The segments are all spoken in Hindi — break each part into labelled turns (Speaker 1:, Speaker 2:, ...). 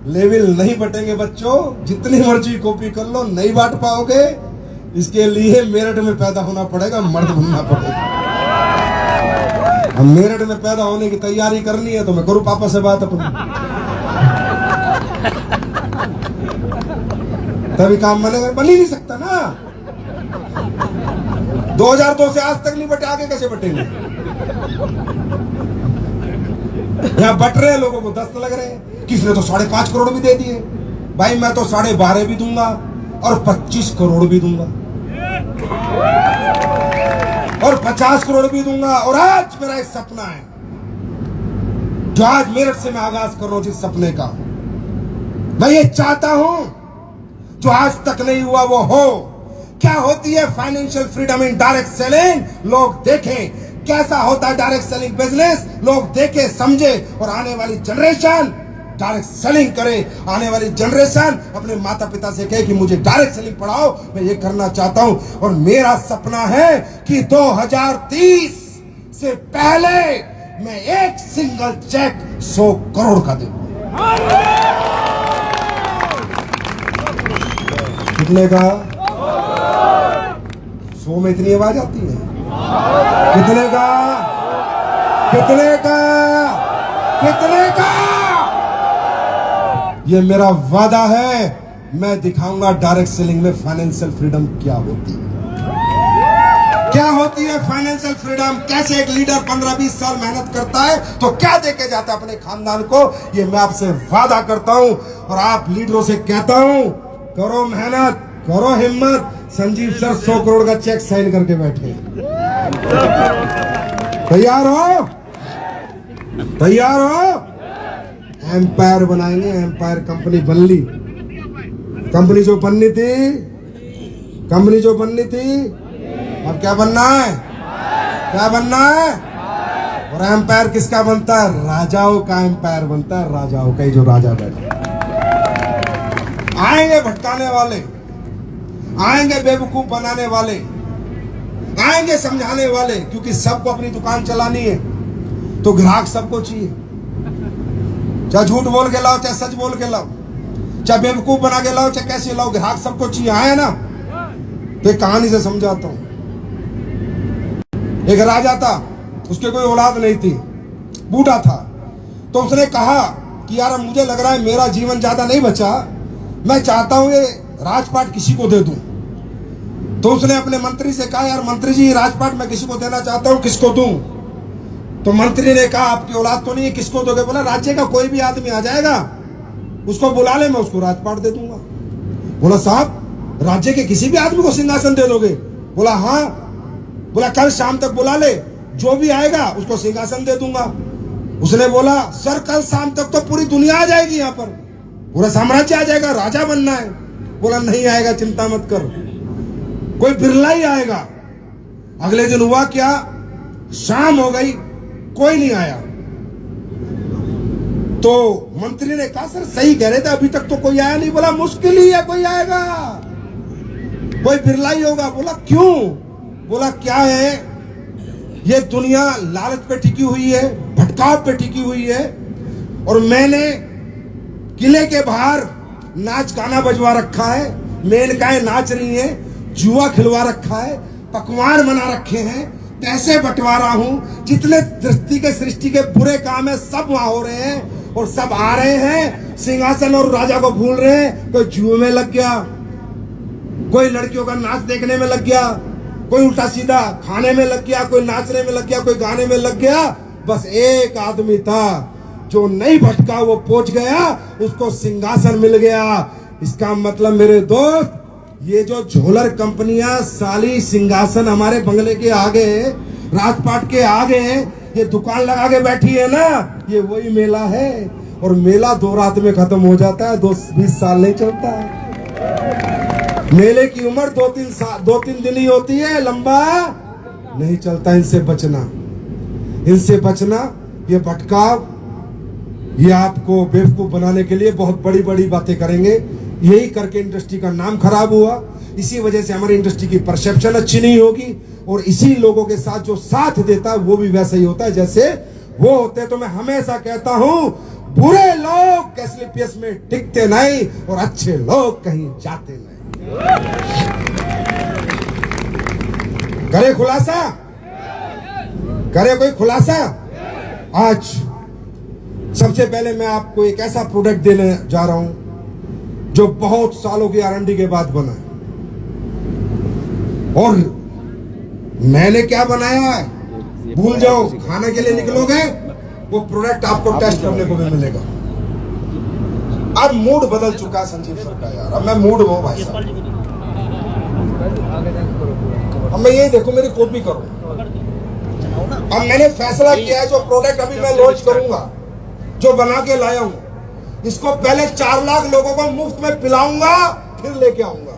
Speaker 1: लेवल नहीं बटेंगे बच्चों, जितनी मर्जी कॉपी कर लो नहीं बांट पाओगे। इसके लिए मेरठ में पैदा होना पड़ेगा, मर्द बनना पड़ेगा। अब मेरठ में पैदा होने की तैयारी करनी है तो मैं करूं पापा से बात अपनी, तभी काम बनेगा। बन ही नहीं सकता ना। 2002 से आज तक नहीं बटे, आगे कैसे बटेंगे? यहां बट रहे हैं, लोगों को 10 लग रहे हैं। किसने तो 5.5 करोड़ भी दे दिए। भाई मैं तो 12.5 भी दूंगा और 25 करोड़ भी दूंगा और 50 करोड़ भी दूंगा। और आज मेरा एक सपना है जो आज मेरठ से मैं आगाज कर रहा हूं, जिस सपने का मैं ये चाहता हूं जो आज तक नहीं हुआ वो हो। क्या होती है financial freedom in direct selling, लोग देखें। कैसा होता है डायरेक्ट सेलिंग बिजनेस, लोग देखे समझे और आने वाली जनरेशन डायरेक्ट सेलिंग करे। आने वाली जनरेशन अपने माता पिता से कहे कि मुझे डायरेक्ट सेलिंग पढ़ाओ, मैं ये करना चाहता हूं। और मेरा सपना है कि 2030 से पहले मैं एक सिंगल चेक 100 करोड़ का दूं। कितने का? 100 में इतनी आवाज आती है? कितने का? कितने का? कितने का? ये मेरा वादा है। मैं दिखाऊंगा डायरेक्ट सेलिंग में फाइनेंशियल फ्रीडम क्या होती है। क्या होती है फाइनेंशियल फ्रीडम, कैसे एक लीडर 15-20 साल मेहनत करता है तो क्या देके जाता है अपने खानदान को, ये मैं आपसे वादा करता हूं। और आप लीडरों से कहता हूं, करो मेहनत, करो हिम्मत। संजीव सर 100 करोड़ का चेक साइन करके बैठे। तैयार हो? तैयार हो? एम्पायर बनाएंगे। एम्पायर कंपनी बन ली। कंपनी जो बननी थी, कंपनी जो बननी थी, अब क्या बनना है? क्या बनना है? और एम्पायर किसका बनता है? राजाओं का एम्पायर बनता है। राजाओं का ही, जो राजा बैठे। आएंगे भटकाने वाले, आएंगे बेवकूफ बनाने वाले, आएंगे समझाने वाले, क्योंकि सबको अपनी दुकान चलानी है तो ग्राहक सबको चाहिए। चाहे झूठ बोल के लाओ, चाहे सच बोल के लाओ, चाहे बेवकूफ बना के लाओ, चाहे कैसे लाओ, ग्राहक सबको चाहिए। आए ना? तो एक कहानी से समझाता हूं। एक राजा था, उसके कोई औलाद नहीं थी, बूढ़ा था। तो उसने कहा कि यार मुझे लग रहा है मेरा जीवन ज्यादा नहीं बचा, मैं चाहता हूं ये राजपाट किसी को दे दूं। तो उसने अपने मंत्री से कहा, यार मंत्री जी राजपाट मैं किसी को देना चाहता हूं, किसको दूं? तो मंत्री ने कहा, आपकी औलाद तो नहीं है, किसको दोगे? बोला, राज्य का कोई भी आदमी आ जाएगा, उसको बुला ले, मैं उसको राजपाट दे दूंगा। बोला, साहब राज्य के किसी भी आदमी को सिंहासन दे दोगे? बोला, हाँ। बोला, कल शाम तक बुला ले, जो भी आएगा उसको सिंहासन दे दूंगा। उसने बोला, सर कल शाम तक तो पूरी दुनिया आ जाएगी, यहाँ पर पूरा साम्राज्य आ जाएगा, राजा बनना है। बोला, नहीं आएगा, चिंता मत कर, कोई बिरला ही आएगा। अगले दिन हुआ क्या, शाम हो गई, कोई नहीं आया। तो मंत्री ने कहा, सर सही कह रहे थे, अभी तक तो कोई आया नहीं। बोला, मुश्किल ही है, कोई आएगा, कोई बिरला ही होगा। बोला, क्यों? बोला, क्या है, ये दुनिया लालच पे टिकी हुई है, भटकाव पे टिकी हुई है, और मैंने किले के बाहर नाच गाना बजवा रखा है, मेनकाएं नाच रही हैं, जुआ खिलवा रखा है, पकवान बना रखे हैं, पैसे बंटवारा हूं, जितने सृष्टि के बुरे काम है सब वहां हो रहे हैं, और सब आ रहे हैं सिंहासन और राजा को भूल रहे हैं। कोई जुए में लग गया, कोई लड़कियों का नाच देखने में लग गया, कोई उल्टा सीधा खाने में लग गया, कोई नाचने में लग गया, कोई गाने में लग गया। बस एक आदमी था जो नहीं भटका, वो पहुंच गया, उसको सिंहासन मिल गया। इसका मतलब मेरे दोस्त, ये जो झोलर कंपनियां साली सिंहासन हमारे बंगले के आगे, राजपाट के आगे ये दुकान लगा के बैठी है ना, ये वही मेला है। और मेला 2 रात में खत्म हो जाता है, 20 साल नहीं चलता है। मेले की उम्र 2-3 दिन ही होती है, लंबा नहीं चलता। इनसे बचना, इनसे बचना। ये भटकाव, ये आपको बेवकूफ बनाने के लिए बहुत बड़ी बड़ी बातें करेंगे। यही करके इंडस्ट्री का नाम खराब हुआ, इसी वजह से हमारी इंडस्ट्री की परसेप्शन अच्छी नहीं होगी, और इसी लोगों के साथ जो साथ देता है वो भी वैसा ही होता है जैसे वो होते हैं। तो मैं हमेशा कहता हूं, बुरे लोग एसलीपीएस में टिकते नहीं और अच्छे लोग कहीं जाते नहीं। करे खुलासा, करे कोई खुलासा। आज सबसे पहले मैं आपको एक ऐसा प्रोडक्ट देने जा रहा हूं जो बहुत सालों की R&D के बाद बना है। और मैंने क्या बनाया है भूल जाओ, खाने के लिए निकलोगे वो प्रोडक्ट आपको टेस्ट करने को भी मिलेगा। अब मूड बदल चुका है संजीव सर का यार, अब मैं मूड में हूं भाई साहब। अब मैं ये देखो मेरी कॉपी करो। अब मैंने फैसला किया है जो प्रोडक्ट अभी मैं लॉन्च करूंगा, जो बना के लाया हूं, इसको पहले 4 लाख लोगों को मुफ्त में पिलाऊंगा, फिर लेके आऊंगा।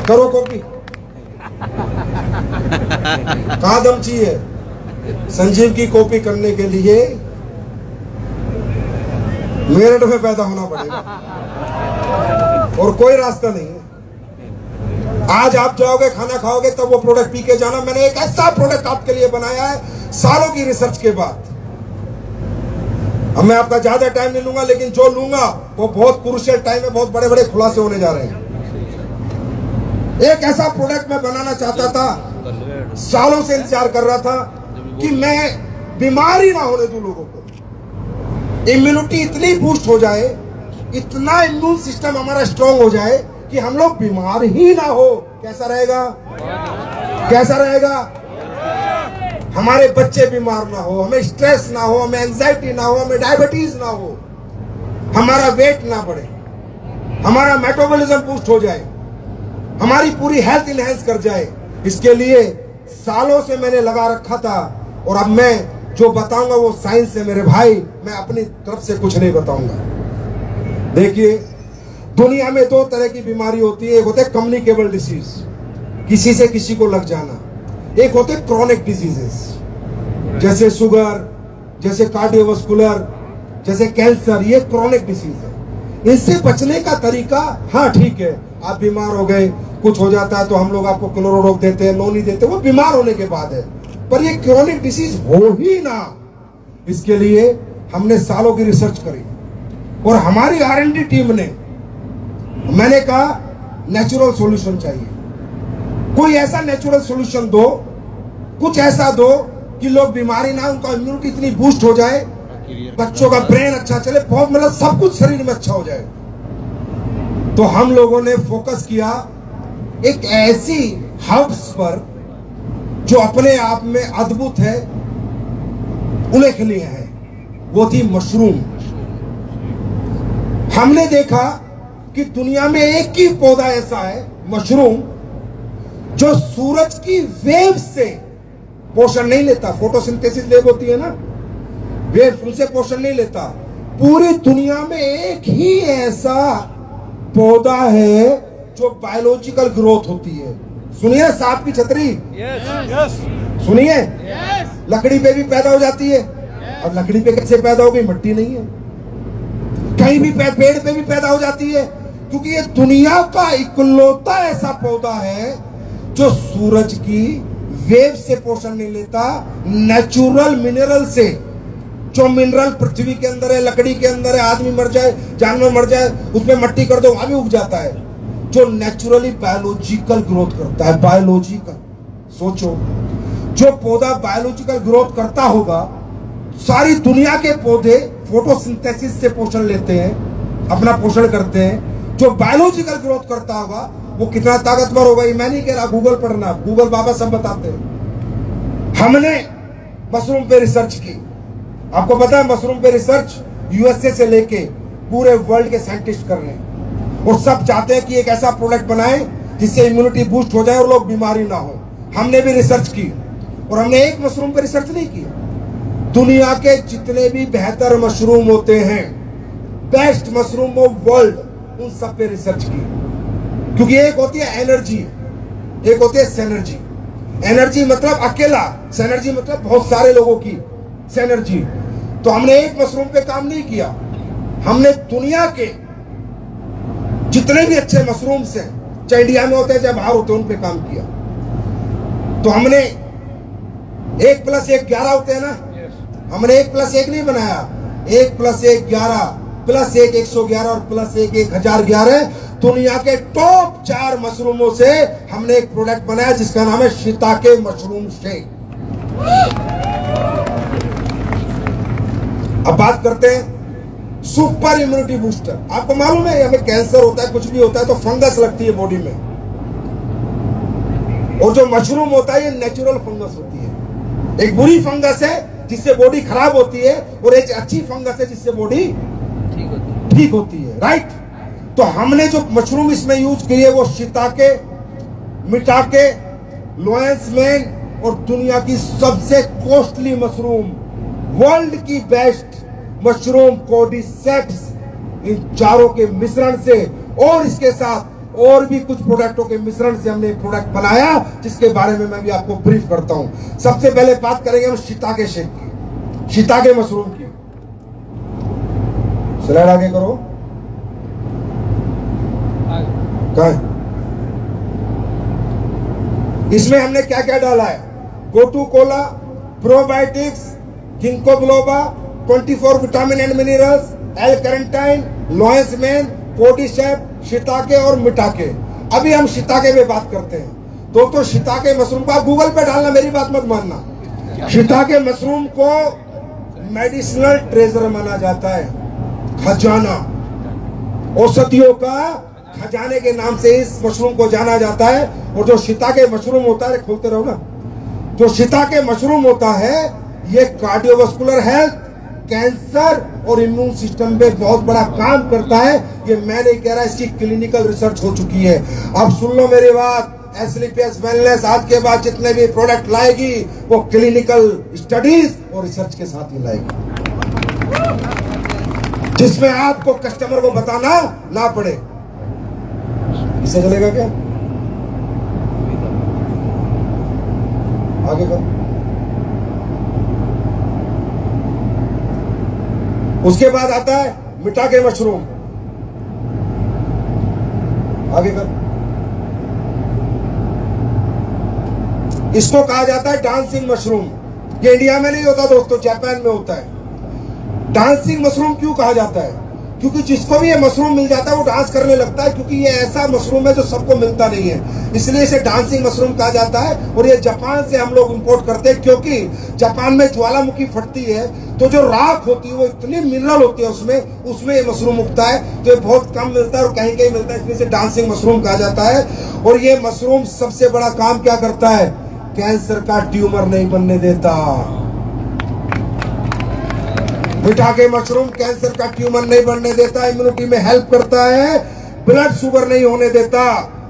Speaker 1: करो कॉपी। कहां दम चाहिए संजीव की कॉपी करने के लिए? मेरठ में पैदा होना पड़ेगा और कोई रास्ता नहीं है। आज आप जाओगे खाना खाओगे तब वो प्रोडक्ट पी के जाना। मैंने एक ऐसा प्रोडक्ट आपके लिए बनाया है सालों की रिसर्च के बाद। अब मैं आपका ज्यादा टाइम नहीं लूंगा, लेकिन जो लूंगा वो बहुत क्रूशियल टाइम है, बहुत बड़े बड़े खुलासे होने जा रहे हैं। एक ऐसा प्रोडक्ट मैं बनाना चाहता था, सालों से इंतजार कर रहा था कि मैं बीमारी ना होने दूं लोगों को। इम्यूनिटी इतनी बूस्ट हो जाए, इतना इम्यून सिस्टम हमारा स्ट्रांग हो जाए कि हम लोग बीमार ही ना हो। कैसा रहेगा? कैसा रहेगा? हमारे बच्चे बीमार ना हो, हमें स्ट्रेस ना हो, हमें एंजाइटी ना हो, हमें डायबिटीज ना हो, हमारा वेट ना बढ़े, हमारा मेटाबॉलिज्म बूस्ट हो जाए, हमारी पूरी हेल्थ इनहेंस कर जाए। इसके लिए सालों से मैंने लगा रखा था और अब मैं जो बताऊंगा वो साइंस है मेरे भाई, मैं अपनी तरफ से कुछ नहीं बताऊंगा। देखिए, दुनिया में 2 तरह की बीमारी होती है। एक होते हैं कम्युनिकेबल डिसीज, किसी से किसी को लग जाना। एक होते हैं क्रॉनिक डिजीजेस, जैसे शुगर, जैसे कार्डियोवास्कुलर, जैसे कैंसर। ये क्रॉनिक डिसीज है। इनसे बचने का तरीका, हाँ ठीक है, आप बीमार हो गए, कुछ हो जाता है तो हम लोग आपको क्लोरोडॉक देते हैं, नोनी देते हैं, वो बीमार होने के बाद है। पर ये क्रॉनिक डिसीज हो ही ना, इसके लिए हमने सालों की रिसर्च करी और हमारी R&D टीम ने, मैंने कहा नेचुरल सॉल्यूशन चाहिए। कोई ऐसा नेचुरल सॉल्यूशन दो, कुछ ऐसा दो कि लोग बीमारी ना, उनका इम्यूनिटी इतनी बूस्ट हो जाए, बच्चों का ब्रेन अच्छा चले, बहुत मतलब सब कुछ शरीर में अच्छा हो जाए। तो हम लोगों ने फोकस किया एक ऐसी हर्ब्स पर जो अपने आप में अद्भुत है, उल्लेखनीय है, वो थी मशरूम। हमने देखा कि दुनिया में एक ही पौधा ऐसा है, मशरूम, जो सूरज की वेव से पोषण नहीं लेता। फोटोसिंथेसिस वेव होती है ना, वेव, उनसे पोषण नहीं लेता। पूरी दुनिया में एक ही ऐसा पौधा है जो बायोलॉजिकल ग्रोथ होती है। सुनिए सांप की छतरी, सुनिए, लकड़ी पे भी पैदा हो जाती है। अब लकड़ी पे कैसे पैदा हो गई? मट्टी नहीं है। कहीं भी पेड़ पे भी पैदा हो जाती है, क्योंकि ये दुनिया का इकलौता ऐसा पौधा है जो सूरज की वेव से पोषण नहीं लेता, नेचुरल मिनरल से। जो मिनरल पृथ्वी के अंदर है, लकड़ी के अंदर है, आदमी मर जाए, जानवर मर जाए, उसमें मट्टी कर दो, वहां भी उग जाता है। जो नेचुरली बायोलॉजिकल ग्रोथ करता है, बायोलॉजिकल। सोचो, जो पौधा बायोलॉजिकल ग्रोथ करता होगा, सारी दुनिया के पौधे फोटोसिंथेसिस से पोषण लेते हैं, अपना पोषण करते हैं। जो बायोलॉजिकल ग्रोथ करता होगा वो कितना ताकतवर होगा, ये मैं नहीं कह रहा, गूगल पढ़ना, गूगल बाबा सब बताते हैं। हमने मशरूम पे रिसर्च की। आपको पता है मशरूम पे रिसर्च USA से लेके पूरे वर्ल्ड के साइंटिस्ट कर रहे हैं और सब चाहते हैं कि एक ऐसा प्रोडक्ट बनाए जिससे इम्यूनिटी बूस्ट हो जाए और लोग बीमारी ना हो। हमने भी रिसर्च की और हमने एक मशरूम पे रिसर्च नहीं की, दुनिया के जितने भी बेहतर मशरूम होते हैं, बेस्ट मशरूम ऑफ वर्ल्ड, उन सब पे रिसर्च की। क्योंकि एक होती है एनर्जी, एक होती है सेनर्जी। एनर्जी मतलब अकेला, सेनर्जी मतलब बहुत सारे लोगों की सेनर्जी। तो हमने एक मशरूम पे काम नहीं किया, हमने दुनिया के जितने भी अच्छे मशरूम्स हैं, चाहे इंडिया में होते हैं चाहे बाहर होते हैं, उन पे काम किया। तो हमने 1+1 11 होते हैं ना, हमने 1+1 नहीं बनाया, 1+1 11, +1 111 और +1 1011। दुनिया के टॉप 4 मशरूमों से हमने एक प्रोडक्ट बनाया जिसका नाम है शिताके मशरूम शेक। अब बात करते हैं सुपर इम्यूनिटी बूस्टर। आपको मालूम है हमें कैंसर होता है, कुछ भी होता है तो फंगस लगती है बॉडी में, और जो मशरूम होता है ये नेचुरल फंगस होती है। एक बुरी फंगस है जिससे बॉडी खराब होती है, और एक अच्छी फंगस है जिससे बॉडी ठीक होती है, राइट। तो हमने जो मशरूम इसमें यूज किए वो शिताके, मिटाके, लोयंस मैन और दुनिया की सबसे कॉस्टली मशरूम, वर्ल्ड की बेस्ट मशरूम कोर्डिसेप्स, इन चारों के मिश्रण से और इसके साथ और भी कुछ प्रोडक्टों के मिश्रण से हमने एक प्रोडक्ट बनाया जिसके बारे में मैं भी आपको ब्रीफ करता हूं। सबसे पहले बात करेंगे हम शिताके शेक की, शिताके मशरूम की। स्लाइड आगे करो। कहाँ है? इसमें हमने क्या क्या डाला है? Gotu kola, probiotics, ginkgo biloba, 24 vitamin and minerals, L carnitine, lion's mane, cordyceps, shiitake और मिटाके। अभी हम शिताके पे बात करते हैं। दोस्तों शिताके मशरूम को आप गूगल पे डालना, मेरी बात मत मानना। शिताके मशरूम को मेडिसिनल ट्रेजर माना जाता है, खजाना, औषधियों का खजाने के नाम से इस मशरूम को जाना जाता है। और जो शिताके मशरूम होता है, खोलते रहो ना, जो शिताके मशरूम होता है ये कार्डियोवास्कुलर हेल्थ, कैंसर और इम्यून सिस्टम पे बहुत बड़ा काम करता है। ये मैं नहीं कह रहा, इसकी क्लिनिकल रिसर्च हो चुकी है। अब सुन लो मेरी बात, एसलीपीएस वेलनेस आज के बाद जितने भी प्रोडक्ट लाएगी वो क्लिनिकल स्टडीज और रिसर्च के साथ ही लाएगी, जिसमें आपको कस्टमर को बताना ना पड़े। इससे चलेगा क्या? आगे कर। उसके बाद आता है मिटाके मशरूम, आगे कर। इसको कहा जाता है डांसिंग मशरूम। ये इंडिया में नहीं होता दोस्तों, जापान में होता है। डांसिंग मशरूम क्यों कहा जाता है? क्योंकि जिसको भी ये मशरूम मिल जाता है वो डांस करने लगता है, क्योंकि ये ऐसा मशरूम है जो सबको मिलता नहीं है, इसलिए इसे डांसिंग मशरूम कहा जाता है। और ये जापान से हम लोग इंपोर्ट करते हैं, क्योंकि जापान में ज्वालामुखी फटती है तो जो राख होती है वो इतनी मिनरल होती है उसमें ये मशरूम उगता है, तो ये बहुत कम मिलता है और कहीं कहीं मिलता है, इसलिए इसे डांसिंग मशरूम कहा जाता है। और ये मशरूम सबसे बड़ा काम क्या करता है? कैंसर का ट्यूमर नहीं बनने देता। मिटाके मशरूम कैंसर का ट्यूमर नहीं बनने देता, इम्यूनिटी में हेल्प करता है, ब्लड शुगर नहीं होने देता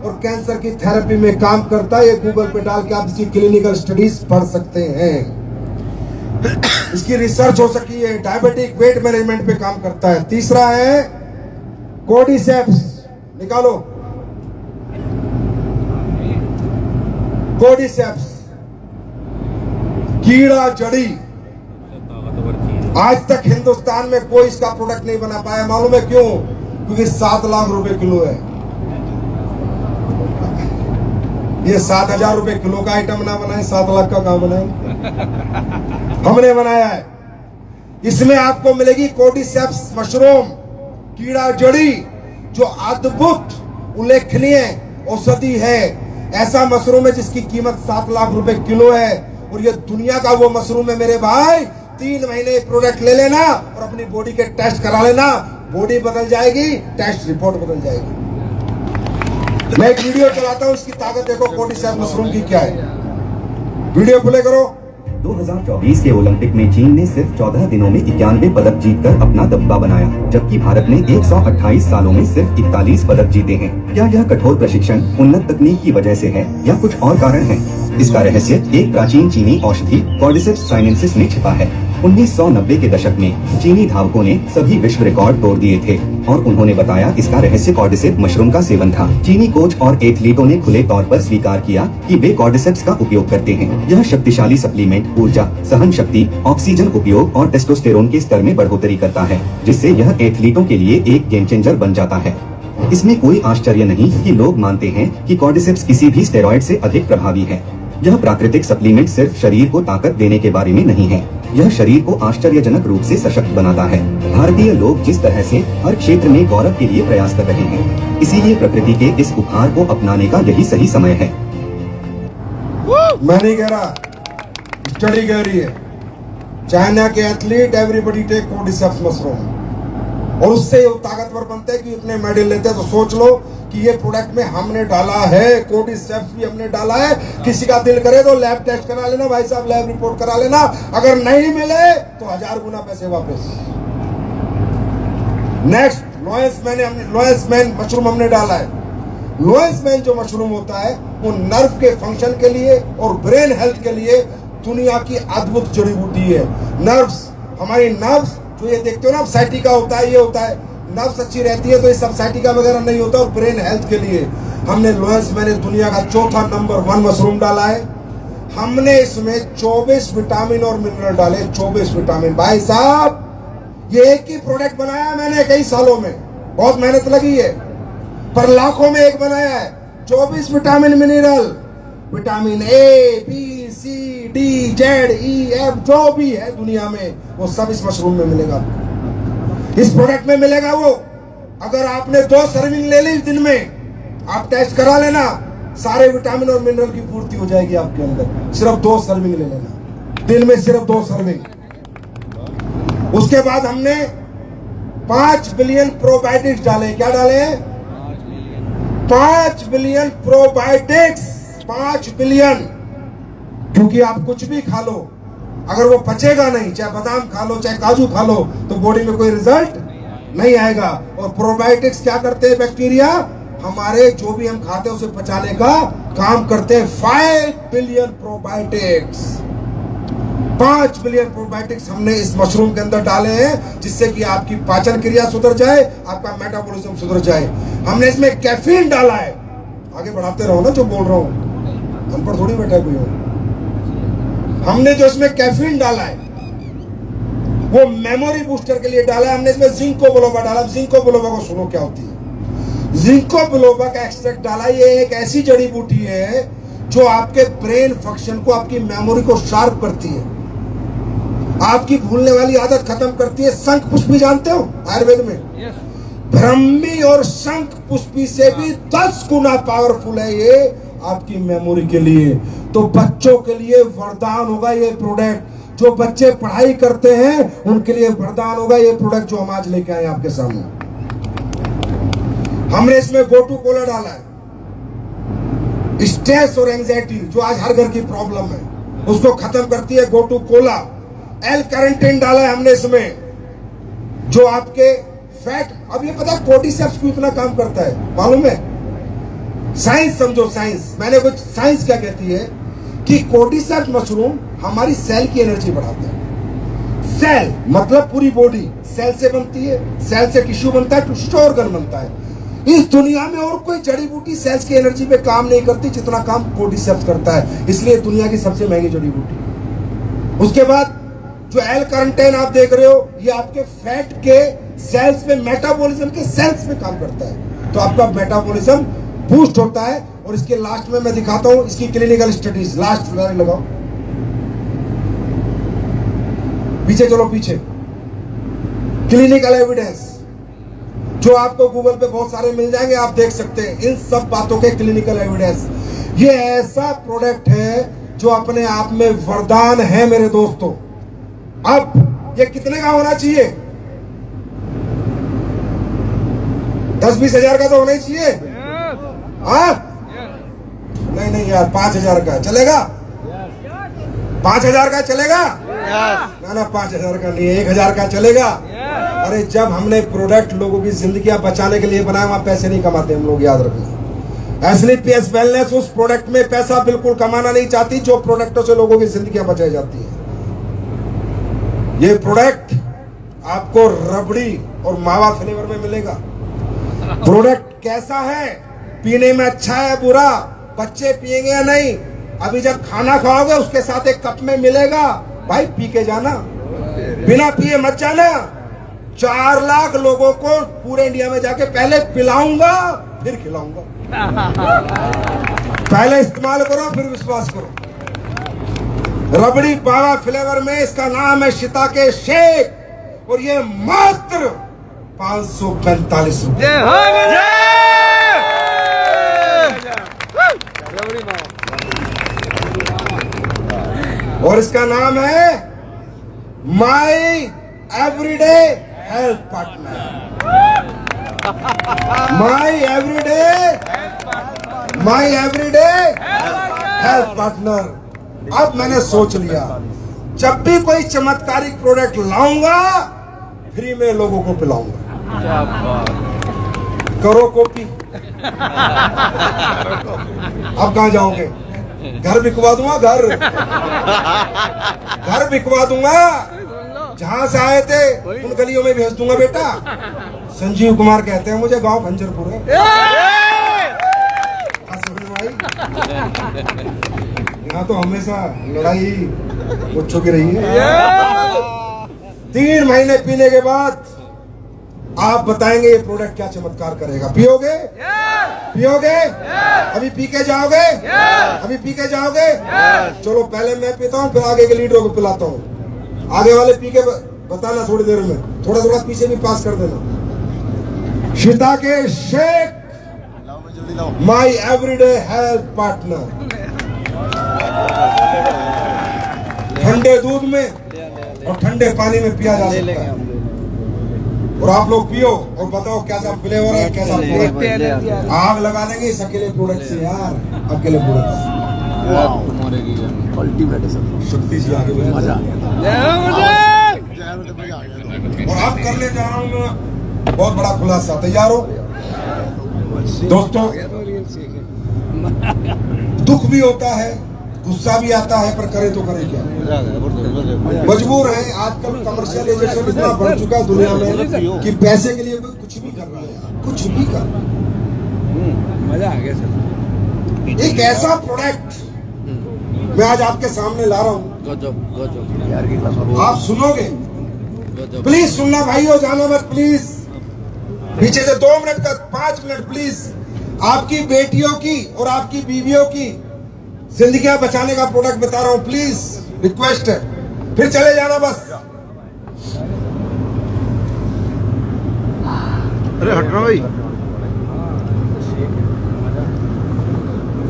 Speaker 1: और कैंसर की थेरेपी में काम करता है। ये गूगल पे डाल के आप इसकी क्लिनिकल स्टडीज पढ़ सकते हैं, इसकी रिसर्च हो सकी है। डायबिटिक वेट मैनेजमेंट पे काम करता है। तीसरा है कोर्डिसेप्स, निकालो कोर्डिसेप्स, कीड़ा जड़ी। आज तक हिंदुस्तान में कोई इसका प्रोडक्ट नहीं बना पाया, मालूम है क्यों? क्योंकि 7 लाख रुपए किलो है। ये 7,000 रुपए किलो का आइटम ना बनाए, 7 लाख का काम बनाए, हमने बनाया है। इसमें आपको मिलेगी कोर्डिसेप्स मशरूम, कीड़ा जड़ी, जो अद्भुत उल्लेखनीय औषधि है। ऐसा मशरूम है जिसकी कीमत 7 लाख रुपए किलो है, और ये दुनिया का वो मशरूम है मेरे भाई। 3 महीने प्रोडक्ट ले लेना और अपनी बॉडी के टेस्ट करा लेना, बॉडी बदल जाएगी, टेस्ट रिपोर्ट बदल जाएगी। मैं एक वीडियो चलाता हूं, उसकी ताकत देखो कोर्डिसेप्स मशरूम की क्या है। वीडियो प्ले करो।
Speaker 2: 2024 के ओलंपिक में चीन ने सिर्फ 14 दिनों में 91 पदक जीतकर अपना दबदबा बनाया, जबकि भारत ने 128 सालों में सिर्फ 41 पदक जीते हैं। क्या यह कठोर प्रशिक्षण, उन्नत तकनीक की वजह से है या कुछ और कारण है? इसका रहस्य एक प्राचीन चीनी औषधि कॉर्डिसेप्स साइनेंसिस में छिपा है। 1990 के दशक में चीनी धावकों ने सभी विश्व रिकॉर्ड तोड़ दिए थे और उन्होंने बताया इसका रहस्य कॉर्डिसेप्स मशरूम का सेवन था। चीनी कोच और एथलीटों ने खुले तौर पर स्वीकार किया कि वे कॉर्डिसेप्स का उपयोग करते हैं। यह शक्तिशाली सप्लीमेंट ऊर्जा, सहन शक्ति, ऑक्सीजन उपयोग और टेस्टोस्टेरोन के स्तर में बढ़ोतरी करता है, जिससे यह एथलीटों के लिए एक गेम चेंजर बन जाता है। इसमें कोई आश्चर्य नहीं कि लोग मानते हैं कि कॉर्डिसेप्स किसी भी स्टेरॉइड से अधिक प्रभावी है। यह प्राकृतिक सप्लीमेंट सिर्फ शरीर को ताकत देने के बारे में नहीं है, यह शरीर को आश्चर्यजनक रूप से सशक्त बनाता है। भारतीय लोग जिस तरह से हर क्षेत्र में गौरव के लिए प्रयास कर रहे हैं, इसीलिए प्रकृति के इस उपहार को अपनाने का यही सही समय है।
Speaker 1: मैं नहीं कह रहा, स्टडी कह रही है। चाइना के एथलीट एवरीबडी टेक कोर्डिसेप्स मशरूम, और उससे वो ताकतवर बनते हैं कि इतने मेडल लेते हैं। तो सोच लो कि ये प्रोडक्ट में हमने डाला है, कोर्डिसेप्स भी हमने डाला है। किसी का दिल करे तो लैब टेस्ट करा लेना भाई साहब, लैब रिपोर्ट करा लेना। अगर नहीं मिले तो 1000 गुना पैसे वापस। नेक्स्ट लोएस्ट मैन मशरूम हमने डाला है। लोएस्ट मैन जो मशरूम होता है वो नर्व के फंक्शन के लिए और ब्रेन हेल्थ के लिए दुनिया की अद्भुत जड़ी बूटी है। नर्व्स, हमारी नर्व्स जो ये देखते हो ना, साइटिका होता है, ये होता है, नर्व्स अच्छी रहती है तो ये सब साइटिका वगैरह नहीं होता। और ब्रेन हेल्थ के लिए हमने लोएस्ट मैन दुनिया का चौथा नंबर 1 मशरूम डाला है। हमने इसमें 24 विटामिन और मिनरल डाले, 24 विटामिन। भाई साहब ये एक ही प्रोडक्ट बनाया है मैंने कई सालों में, बहुत मेहनत लगी है, पर लाखों में एक बनाया है। 24 vitamin mineral, vitamin A, B, C, D, Z, E, F, जो भी है दुनिया में वो सब इस मशरूम में मिलेगा, इस प्रोडक्ट में मिलेगा। वो अगर आपने 2 सर्विंग ले ली दिन में, आप टेस्ट करा लेना, सारे विटामिन और मिनरल की पूर्ति हो जाएगी आपके अंदर। सिर्फ 2 सर्विंग ले लेना दिन में, सिर्फ 2 सर्विंग। उसके बाद हमने 5 बिलियन प्रोबायोटिक्स डाले। क्या डाले? 5 बिलियन प्रोबायोटिक्स, 5 बिलियन। क्योंकि आप कुछ भी खा लो, अगर वो पचेगा नहीं, चाहे बादाम खा लो चाहे काजू खा लो, तो बॉडी में कोई रिजल्ट नहीं आएगा। और प्रोबायोटिक्स क्या करते हैं? बैक्टीरिया हमारे जो भी हम खाते हैं उसे पचाने का काम करते हैं। 5 बिलियन प्रोबायोटिक्स, 5 बिलियन प्रोबायोटिक्स हमने इस मशरूम के अंदर डाले हैं, जिससे कि आपकी पाचन क्रिया सुधर जाए, आपका मेटाबॉलिज्म सुधर जाए। हमने इसमें कैफीन डाला है। आगे बढ़ाते रहो ना, जो बोल रहा हूं, हम पर थोड़ी बैठा कोई हो। हमने जो इसमें कैफीन डाला है वो मेमोरी बूस्टर के लिए डाला है। हमने इसमें जिंको बिलोबा डाला। जिंको बिलोबा को सुनो क्या होती है। जिंको बिलोबा का एक्सट्रैक्ट डाला। ये एक ऐसी जड़ी बूटी है जो आपके ब्रेन फंक्शन को, आपकी मेमोरी को शार्प करती है, आपकी भूलने वाली आदत खत्म करती है। शंख पुष्पी जानते हो आयुर्वेद में? ब्रह्मी और शंख पुष्पी से भी 10 गुना पावरफुल है ये आपकी मेमोरी के लिए। तो बच्चों के लिए वरदान होगा ये प्रोडक्ट। जो बच्चे पढ़ाई करते हैं उनके लिए वरदान होगा ये प्रोडक्ट जो हम आज लेके आए आपके सामने। हमने इसमें गोटू कोला डाला है। स्ट्रेस और एंजाइटी जो आज हर घर की प्रॉब्लम है उसको खत्म करती है गोटू कोला। एल कैरेंटीन डाला है हमने इसमें, जो आपके फैट, अब ये पता है कोर्डिसेप्स क्यों इतना काम करता है मालूम है? साइंस समझो, साइंस। मैंने कुछ साइंस क्या कहती है कि कोर्डिसेप्स मशरूम हमारी सेल की एनर्जी बढ़ाता है। सेल मतलब पूरी बॉडी सेल से बनती है, सेल से टिश्यू बनता है, टिश्यू ऑर्गन बनता है। इस दुनिया में और कोई जड़ी बूटी सेल्स की एनर्जी पे काम नहीं करती जितना काम कोर्डिसेप्स करता है, इसलिए दुनिया की सबसे महंगी जड़ी बूटी। उसके बाद जो एल कैरेंटीन आप देख रहे हो, ये आपके फैट के सेल्स में, मेटाबॉलिज्म के सेल्स में काम करता है, तो आपका मेटाबॉलिज्म बूस्ट होता है। और इसके लास्ट में मैं दिखाता हूं इसकी क्लिनिकल स्टडीज। लास्ट फ्लाइट लगाओ, पीछे चलो, पीछे। क्लिनिकल एविडेंस जो आपको गूगल पे बहुत सारे मिल जाएंगे, आप देख सकते हैं इन सब बातों के क्लिनिकल एविडेंस। ये ऐसा प्रोडक्ट है जो अपने आप में वरदान है मेरे दोस्तों। अब ये कितने का होना चाहिए? 10-20 हजार का तो होना ही चाहिए। हाँ? नहीं यार, 5,000 का चलेगा? 5,000 का चलेगा? ना 5,000 का नहीं, 1,000 का चलेगा। अरे जब हमने प्रोडक्ट लोगों की जिंदगी बचाने के लिए बनाया, वहां पैसे नहीं कमाते हम लोग, याद रखना। एसलीपीएस वेलनेस उस प्रोडक्ट में पैसा बिल्कुल कमाना नहीं चाहती जो प्रोडक्टों से लोगों की जिंदगी बचाई जाती है। ये प्रोडक्ट आपको रबड़ी और मावा फ्लेवर में मिलेगा। प्रोडक्ट कैसा है? पीने में अच्छा है बुरा? बच्चे पिएंगे या नहीं? अभी जब खाना खाओगे उसके साथ एक कप में मिलेगा, भाई पी के जाना, बिना पिए मत जाना। 4 लाख लोगों को पूरे इंडिया में जाके पहले पिलाऊंगा फिर खिलाऊंगा। पहले इस्तेमाल करो फिर विश्वास करो। रबड़ी पावा फ्लेवर में इसका नाम है शिताके शेक और ये मात्र 545 रुपए। और इसका नाम है माई एवरीडे हेल्थ पार्टनर। माई एवरीडे हेल्थ पार्टनर। अब मैंने सोच लिया जब भी कोई चमत्कारिक प्रोडक्ट लाऊंगा फ्री में लोगों को पिलाऊंगा। करो कॉपी। अब कहां जाओगे? घर बिकवा दूंगा। घर बिकवा दूंगा। जहां से आए थे उन गलियों में भेज दूंगा बेटा। संजीव कुमार कहते हैं मुझे, गांव खंजरपुर है। यहाँ तो हमेशा लड़ाई मुझको की रही है। 3 महीने पीने के बाद आप बताएंगे ये प्रोडक्ट क्या चमत्कार करेगा। पियोगे? पियोगे? अभी पी के जाओगे? अभी पी के जाओगे? चलो पहले मैं पीता हूँ, फिर आगे के लीडरों को पिलाता हूँ। आगे वाले पी के बताना थोड़ी देर में, थोड़ा थोड़ा पीछे भी पास कर देना। शिताके शेक, माई एवरीडे हेल्थ पार्टनर। ठंडे दूध में और ठंडे पानी में पिया जा सकता है। और आप लोग पियो और बताओ कैसा फ्लेवर है, कैसा प्रोडक्ट। आग लगा देंगे इस अकेले प्रोडक्ट से यार। अकेले प्रोडक्ट शक्ति से आगे मजा। और अब करने जा रहा हूं मैं बहुत बड़ा खुलासा। तैयार हो दोस्तों? दुख भी होता है, गुस्सा भी आता है, पर करे तो करे क्या? मजबूर है। आजकल कमर्शियलाइजेशन इतना बढ़ चुका है दुनिया में कि पैसे के लिए कोई कुछ भी कर रहा है, कुछ भी कर रहा है। मजा आ गया सर। एक ऐसा प्रोडक्ट मैं आज आपके सामने ला रहा हूँ, आप सुनोगे। प्लीज सुनना भाइयों, जानो मत प्लीज। पीछे से 2 मिनट तक 5 मिनट प्लीज। आपकी बेटियों की और आपकी बीवियों की जिंदगियां बचाने का प्रोडक्ट बता रहा हूं, प्लीज रिक्वेस्ट है। फिर चले जाना बस।
Speaker 3: अरे हटना भाई।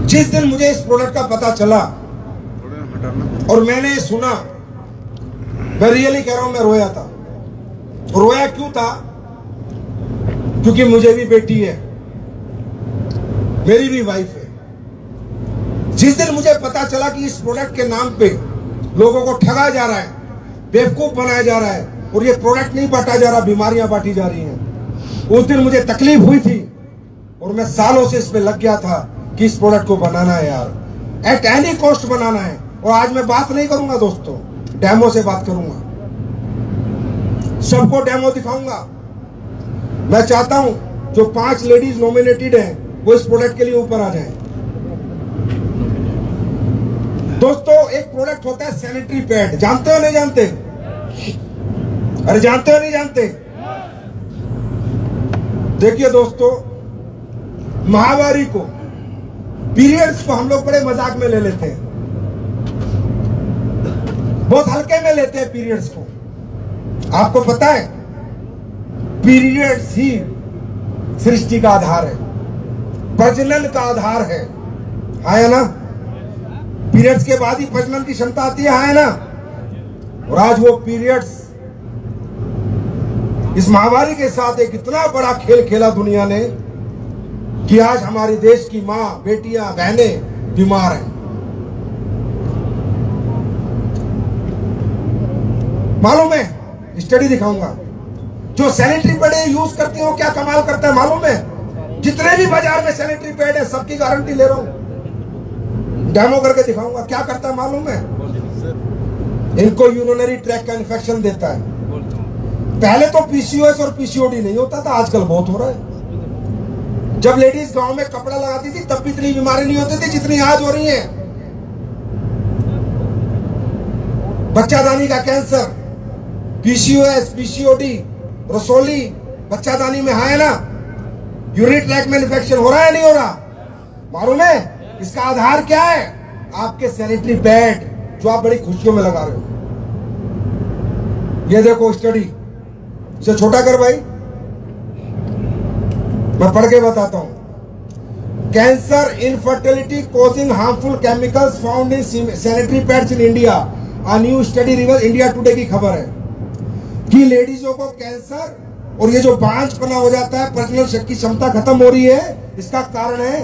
Speaker 1: जिस दिन मुझे इस प्रोडक्ट का पता चला और मैंने सुना, मैं रियली कह रहा हूं, मैं रोया था। रोया क्यों था? क्योंकि मुझे भी बेटी है, मेरी भी वाइफ है। जिस दिन मुझे पता चला कि इस प्रोडक्ट के नाम पे लोगों को ठगा जा रहा है, बेवकूफ बनाया जा रहा है और ये प्रोडक्ट नहीं बांटा जा रहा, बीमारियां बांटी जा रही हैं, उस दिन मुझे तकलीफ हुई थी। और मैं सालों से इस पे लग गया था कि इस प्रोडक्ट को बनाना है यार, एट एनी कॉस्ट बनाना है। और आज मैं बात नहीं करूंगा दोस्तों, डेमो से बात करूंगा, सबको डेमो दिखाऊंगा। मैं चाहता हूं जो 5 लेडीज नॉमिनेटेड हैं वो इस प्रोडक्ट के लिए ऊपर आ जाएं। दोस्तों एक प्रोडक्ट होता है सैनिटरी पैड, जानते हो नहीं जानते? अरे जानते हो नहीं जानते? देखिए दोस्तों, महावारी को, पीरियड्स को हम लोग बड़े मजाक में ले लेते हैं, बहुत हल्के में लेते हैं पीरियड्स को। आपको पता है पीरियड्स ही सृष्टि का आधार है, प्रजनन का आधार है ना? पीरियड्स के बाद ही प्रजनन की क्षमता आती है ना? और आज वो पीरियड्स इस महामारी के साथ एक इतना बड़ा खेल खेला दुनिया ने कि आज हमारे देश की मां, बेटियां, बहनें बीमार हैं। मालूम है, स्टडी दिखाऊंगा, जो सैनिटरी पैड यूज करती हो क्या कमाल करता है मालूम है? जितने भी बाजार में सैनिटरी पैड है सबकी गारंटी ले रहा हूं, डेमो करके दिखाऊंगा क्या करता है मालूम है? इनको यूरिनरी ट्रैक का इन्फेक्शन देता है। पहले तो पीसीओएस और पीसीओडी नहीं होता था, आजकल बहुत हो रहा है। जब लेडीज गांव में कपड़ा लगाती थी तब भी इतनी बीमारी नहीं होती थी जितनी आज हो रही है। बच्चादानी का कैंसर, पीसीओएस, पीसीओडी, रसोली बच्चादानी में है ना? यूरिनरी ट्रैक में इन्फेक्शन हो रहा है नहीं हो रहा? मालूम है इसका आधार क्या है? आपके सैनिटरी पैड, जो आप बड़ी खुशियों में लगा रहे हो। ये देखो स्टडी, इसे छोटा कर भाई, मैं पढ़ के बताता हूं। Cancer infertility causing harmful chemicals found in sanitary pads in India, a new study reveals. India today की खबर है कि लेडीजों को कैंसर और ये जो बांझपना हो जाता है, प्रजनन शक्ति की क्षमता खत्म हो रही है, इसका कारण है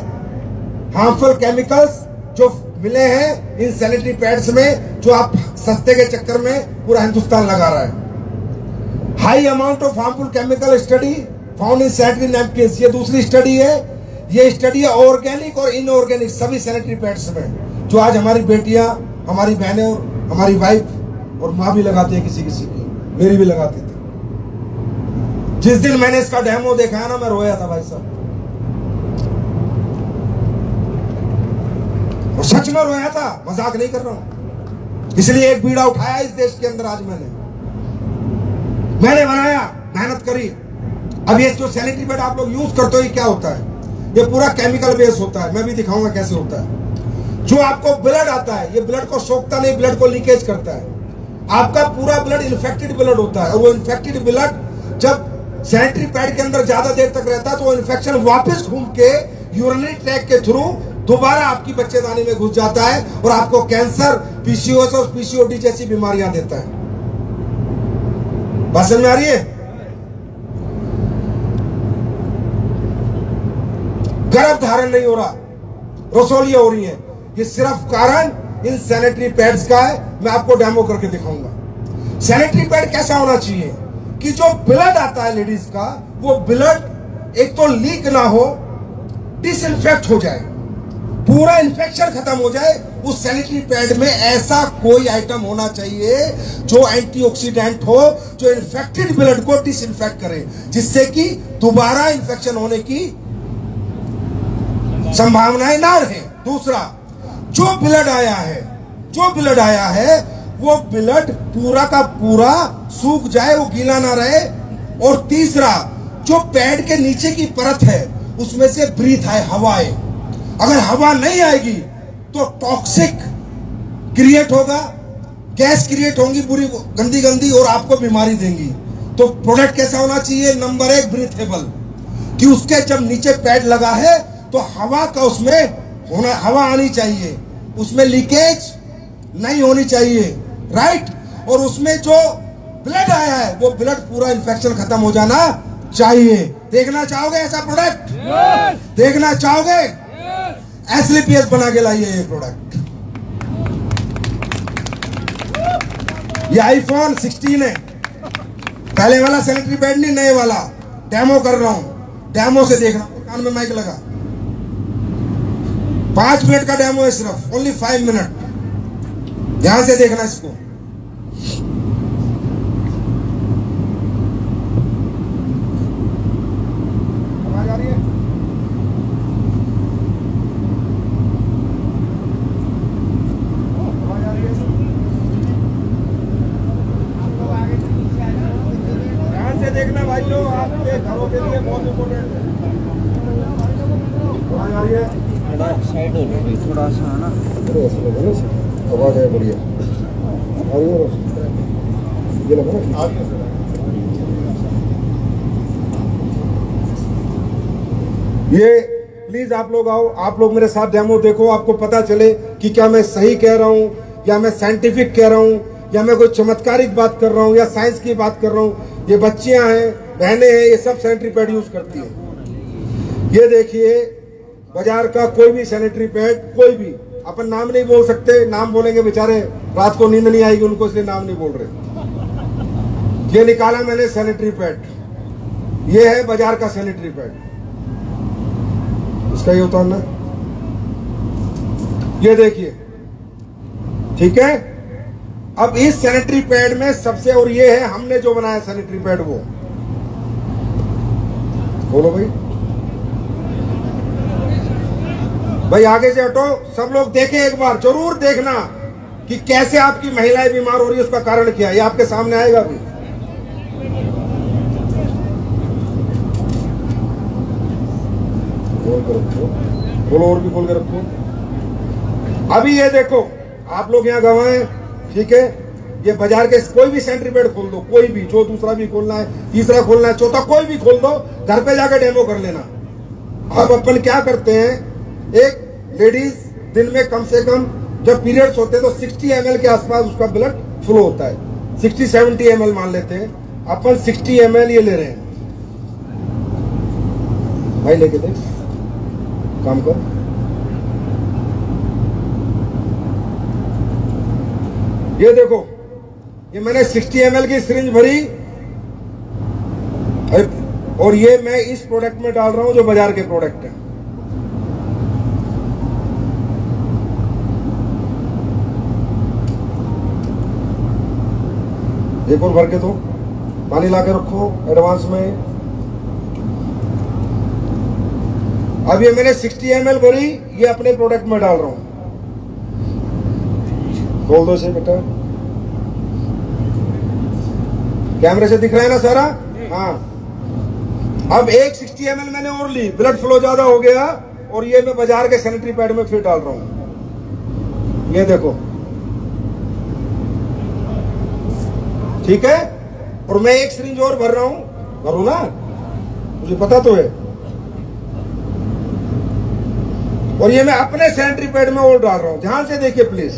Speaker 1: हार्मफुल केमिकल्स जो मिले हैं इन सैनिटरी पैड्स में, जो आप सस्ते के चक्कर में पूरा हिंदुस्तान लगा रहा है। High amount of harmful chemical study found in sanitary napkins, ये दूसरी स्टडी है। ये स्टडी है ऑर्गेनिक और इनऑर्गेनिक सभी सैनिटरी पैड्स में, जो आज हमारी बेटियां, हमारी बहनें और हमारी वाइफ और माँ भी लगाती है, किसी किसी की, मेरी भी लगाती थी। जिस दिन मैंने इसका डेमो देखा है ना, मैं रोया था भाई साहब, और सच में रोया था, मजाक नहीं कर रहा हूं। इसलिए एक बीड़ा उठाया इस देश के अंदर आज मैंने बनाया, मेहनत करी। अब ये जो सैनिटरी पैड आप लोग यूज करते हो, ये क्या होता है? ये पूरा केमिकल बेस होता है, मैं भी दिखाऊंगा कैसे होता है। जो आपको ब्लड आता है, ये ब्लड को सोखता नहीं, ब्लड को लीकेज करता है। आपका पूरा ब्लड इन्फेक्टेड ब्लड होता है, और वो इन्फेक्टेड ब्लड जब सैनिटरी पैड के अंदर ज्यादा देर तक रहता है, तो वो इन्फेक्शन वापस घूम के यूरिनरी ट्रैक के थ्रू दोबारा आपकी बच्चेदानी में घुस जाता है और आपको कैंसर, पीसीओएस और पीसीओडी जैसी बीमारियां देता है। बात समझ में आ रही है? गर्भ धारण नहीं हो रहा, रसोलियां हो रही है, ये सिर्फ कारण इन सैनिटरी पैड्स का है। मैं आपको डेमो करके दिखाऊंगा। सैनिटरी पैड कैसा होना चाहिए कि जो ब्लड आता है लेडीज का, वो ब्लड एक तो लीक ना हो, डिसइंफेक्ट हो जाए, पूरा इन्फेक्शन खत्म हो जाए। उस सैनिटरी पैड में ऐसा कोई आइटम होना चाहिए जो एंटीऑक्सीडेंट हो, जो इन्फेक्टेड ब्लड को डिसइंफेक्ट करे, जिससे कि दोबारा इन्फेक्शन होने की संभावनाएं ना रहे। दूसरा, जो ब्लड आया है वो ब्लड पूरा का पूरा सूख जाए, वो गीला ना रहे। और तीसरा, जो पैड के नीचे की परत है उसमें से ब्रीथ आए, हवा आए। अगर हवा नहीं आएगी तो टॉक्सिक क्रिएट होगा, गैस क्रिएट होंगी बुरी गंदी गंदी, और आपको बीमारी देंगी। तो प्रोडक्ट कैसा होना चाहिए? नंबर 1 ब्रीथेबल, कि उसके जब नीचे पैड लगा है तो हवा का उसमें होना, हवा आनी चाहिए, उसमें लीकेज नहीं होनी चाहिए, राइट। और उसमें जो ब्लड आया है वो ब्लड पूरा इन्फेक्शन खत्म हो जाना चाहिए। देखना चाहोगे ऐसा प्रोडक्ट? देखना चाहोगे? एसलीपीएस बना के लाइए ये प्रोडक्ट। ये आईफोन 16 है, पहले वाला सैनिटरी पैड नहीं, नए वाला डेमो कर रहा हूं। डेमो से देखना, कान में माइक लगा, 5 मिनट का डेमो है सिर्फ, ओनली 5 मिनट। ध्यान से देखना इसको। आवाज आ रही है? आवाज आ रही है? ध्यान से देखना भाइयों, आपके घरों के लिए बहुत इम्पोर्टेंट है। आवाज आ रही है?
Speaker 3: साइड हो गई थोड़ा सा है ना,
Speaker 1: आवाज है बढ़िया आ रही है। ये लगा ना, ये प्लीज आप लोग आओ, आप लोग मेरे साथ डेमो देखो, आपको पता चले कि क्या मैं सही कह रहा हूं, या मैं साइंटिफिक कह रहा हूं, या मैं कोई चमत्कारिक बात कर रहा हूं, या साइंस की बात कर रहा हूं। ये बच्चियां हैं, बहनें हैं, ये सब सैनिटरी पैड यूज करती हैं। ये देखिए, बाजार का कोई भी सैनिटरी पैड, कोई भी, अपन नाम नहीं बोल सकते, नाम बोलेंगे बेचारे रात को नींद नहीं आएगी उनको, इसलिए नाम नहीं बोल रहे। ये निकाला मैंने सैनिटरी पैड, ये है बाजार का सैनिटरी पैड, इसका ये उतारना, ये देखिए, ठीक है। अब इस सैनिटरी पैड में सबसे, और ये है हमने जो बनाया सैनिटरी पैड, वो बोलो भाई आगे से हटो, सब लोग देखें, एक बार जरूर देखना कि कैसे आपकी महिलाएं बीमार हो रही है, उसका कारण क्या है, ये आपके सामने आएगा अभी। बोल के रखो, बोलो और भी बोल के रखो। अभी ये देखो, आप लोग यहाँ गवाह हैं, ठीक है। ये बाजार के कोई भी सेंट्रीपेड खोल दो, कोई भी, जो दूसरा भी खोलना है, तीसरा खोलना है, चौथा कोई भी खोल दो, घर पे जाकर डेमो कर लेना। अब अपन क्या करते हैं, एक लेडीज दिन में कम से कम जब पीरियड्स होते हैं तो 60 ml के आसपास उसका ब्लड फ्लो होता है, 60-70 ml मान लेते हैं, अपन 60 ml ये ले रहे हैं। भाई लेके दे, काम कर। ये देखो, ये मैंने 60 ml की सिरिंज भरी और ये मैं इस प्रोडक्ट में डाल रहा हूं जो बाजार के प्रोडक्ट है। एक और भर के दो, पानी ला के रखो एडवांस में। अब ये मैंने 60 ml भरी, ये अपने प्रोडक्ट में डाल रहा हूं। खोल दो इसे बेटा, कैमरे से दिख रहा है ना सारा? हाँ। अब एक 60 ml मैंने और ली, ब्लड फ्लो ज्यादा हो गया और ये मैं बाजार के सैनिटरी पैड में फिर डाल रहा हूं। ये देखो, ठीक है। और मैं एक सिरिंज और भर रहा हूं, भरू ना, मुझे पता तो है। और ये मैं अपने सैनिटरी पैड में और डाल रहा हूं, ध्यान से देखिए प्लीज।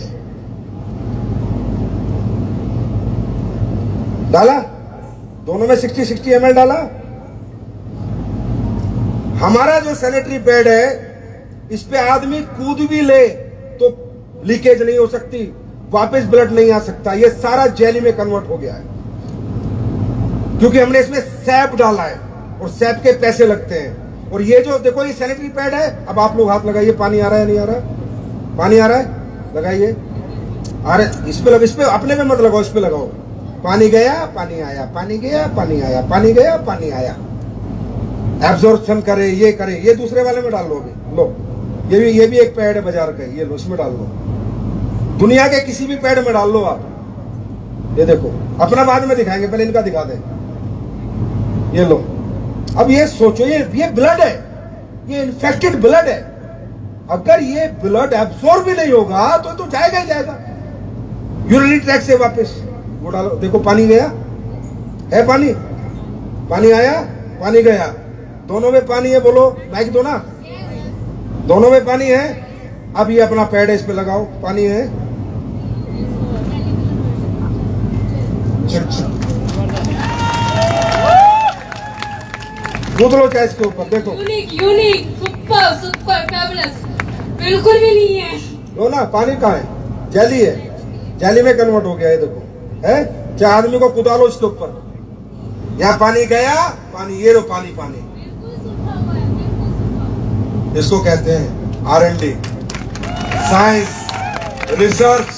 Speaker 1: डाला, दोनों में 60 ml डाला। हमारा जो सैनिटरी पैड है, इस पे आदमी कूद भी ले तो लीकेज नहीं हो सकती, वापस ब्लड नहीं आ सकता। ये सारा जेली में कन्वर्ट हो गया है क्योंकि हमने इसमें सैप डाला है और सैप के पैसे लगते हैं। और ये जो देखो, ये सैनिटरी पैड है। अब आप लोग हाथ लगाइए, पानी आ रहा है नहीं आ रहा? पानी आ रहा है, लगाइए। आ रहा, इस पे अपने पे मत लगाओ, इस पे लगाओ। पानी गया, पानी आया, पानी गया, पानी आया, पानी गया, पानी आया। एब्जॉर्प्शन करे, ये करे। ये दूसरे वाले में डाल लो अभी, लो। ये भी एक पैड है बाजार का, ये लो, इसमें डाल लो। दुनिया के किसी भी पैड में डाल लो आप। ये देखो, अपना बाद में दिखाएंगे, पहले इनका दिखा दे। ये लो। अब ये सोचो, ये ब्लड है, ये इन्फेक्टेड ब्लड है। अगर ये ब्लड एब्सॉर्ब भी नहीं होगा तो जाएगा ही जाएगा यूरिनरी ट्रैक्ट से वापस। वो डालो, देखो पानी गया है, पानी आया, पानी गया, दोनों में पानी है। बोलो, माइक दो ना, दोनों में पानी है। अब ये अपना पैड है, इस पे लगाओ, पानी है। कूद लो चाहे इसके ऊपर, देखो।
Speaker 4: यूनिक, सुपर फैबुलस, बिल्कुल भी नहीं है।
Speaker 1: लो ना, पानी कहाँ है? जेली है, जेली में कन्वर्ट हो गया है, देखो है। चाहे आदमी को कुदा लो इसके ऊपर, यहाँ पानी गया, पानी, ये लो पानी। इसको कहते हैं R&D, साइंस, रिसर्च,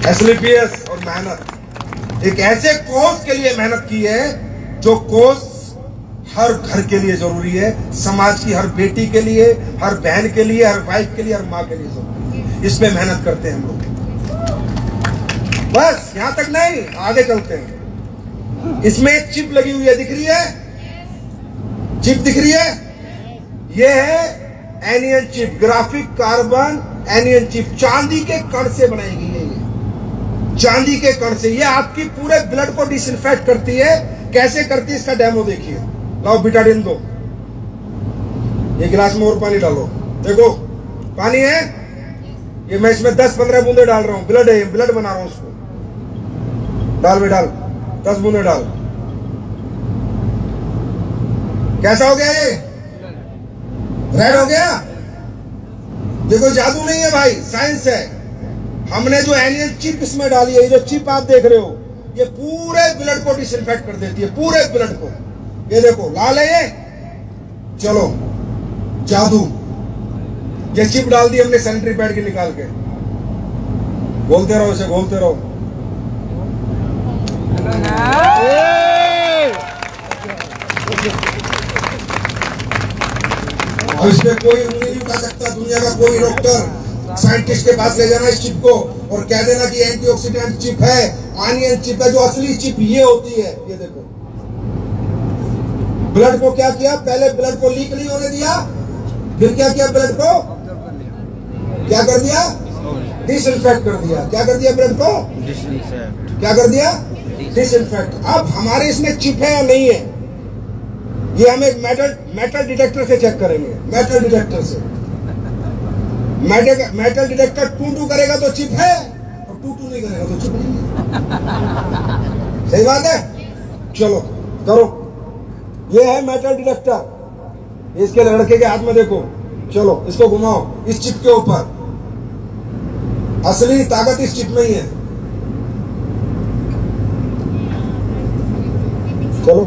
Speaker 1: SLPS और मेहनत। एक ऐसे कोर्स के लिए मेहनत की है जो कोर्स हर घर के लिए जरूरी है, समाज की हर बेटी के लिए, हर बहन के लिए, हर वाइफ के लिए, हर माँ के लिए जरूरी है। इसमें मेहनत करते हैं हम लोग। बस यहां तक नहीं, आगे चलते हैं। इसमें एक चिप लगी हुई है, दिख रही है? चिप दिख रही है? ये है anion chip, graphic carbon anion chip. चांदी के कण से बनाई गई है ये, चांदी के कण से। ये आपकी पूरे ब्लड को डिसइंफेक्ट करती है। कैसे करती है इसका डेमो देखिए। लाओ बिटाडिन दो, ये गिलास में और पानी डालो। देखो पानी है, ये मैं इसमें 10-15 बूंदे डाल रहा हूँ। ब्लड है, ब्लड बना रहा हूँ उसको। डाल भी डाल, 10 बूंदे डाल। कैसा हो गया ये? रेड हो गया। देखो जादू नहीं है भाई, साइंस है। हमने जो एनियल चिप इसमें डाली है, ये जो चिप आप देख रहे हो, ये पूरे ब्लड को डिसइंफेक्ट कर देती है, पूरे ब्लड को। ये देखो लाल है ये, चलो जादू। ये चिप डाल दी हमने सैनिटरी पैड की निकाल के। बोलते रहो इसे, बोलते रहो। और इस पे कोई उंगली नहीं उठा सकता। दुनिया का कोई डॉक्टर साइंटिस्ट के पास ले जाना इस चिप को और कह देना कि एंटीऑक्सीडेंट चिप है, आनियन चिप है। जो असली चिप ये होती है। ये देखो, ब्लड को क्या किया, पहले ब्लड को लीक नहीं होने दिया, फिर क्या किया, ब्लड को क्या कर दिया, डिसइंफेक्ट कर दिया। क्या कर दिया ब्रेथ को? क्या कर दिया? डिसइंफेक्ट। अब हमारे इसमें चिप है या नहीं है, ये हम एक मेटल डिटेक्टर से चेक करेंगे। मेटल डिटेक्टर से मेटल डिटेक्टर टू करेगा तो चिप है, और टू नहीं करेगा तो चिप नहीं है। सही बात है? चलो करो। ये है मेटल डिटेक्टर, इसके लड़के के हाथ में देखो। चलो इसको घुमाओ इस चिप के ऊपर। असली ताकत इस चिप में ही है। चलो